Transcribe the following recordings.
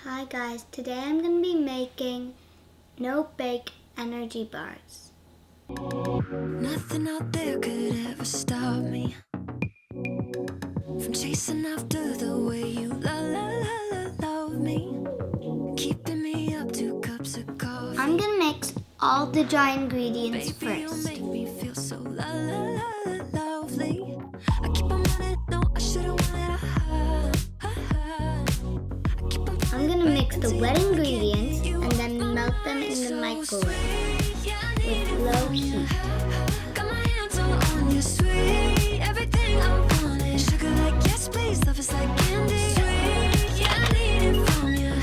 Hi guys, today I'm going to be making no-bake energy bars. Nothing out there could ever stop me from chasing after the way you love me, keeping me up 2 cups of coffee. I'm going to mix all the dry ingredients Baby, you first. make me feel so lovely. I keep on running, no, I should've wanted I'm going to mix the wet ingredients and then melt them in the microwave with low heat. Got my hands all on you, sweet. Everything I wanted. Sugar like yes, please. Love is like candy. Sweet, yeah, I need it from you.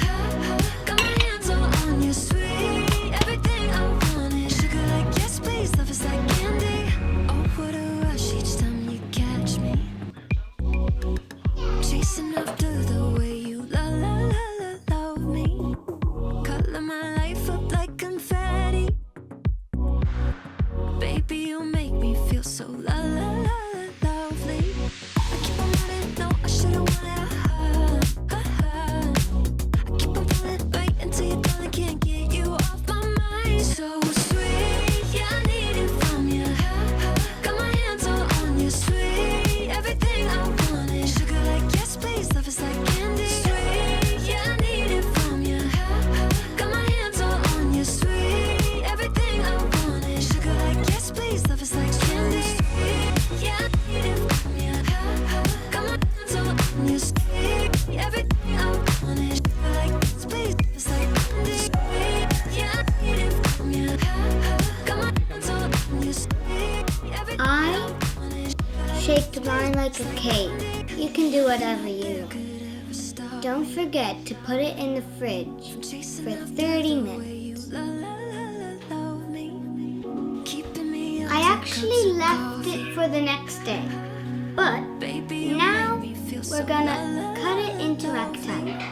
Got my hands all on you, sweet. Everything I wanted. Sugar like yes, please. Love is like candy. Oh, what a rush each time you catch me. Chasing after the way you love me. Color my life up like confetti. Baby, you make me feel so lovely. I keep on running, no, I should've wanted I keep on pulling right until you're gone. I can't get you off my mind. So sweet, yeah, I need it from you. Got my hands all on you, sweet. Everything I wanted. Sugar like yes, please. Love is like candy. Sweet, yeah, I need it from you. Got my hands all on you, sweet. Everything I wanted. Sugar like yes, please. Love is like candy. Yeah, I need it from you. Got my hands all on you, sweet. Everything I wanted. Sugar like yes, please. Love is like candy. Yeah, I need it from you. Got my hands all on you, sweet. Everything I shaked mine like a cake. You can do whatever you want. Don't forget to put it in the fridge for 30 minutes. I actually left it for the next day, but now we're gonna cut it into rectangles.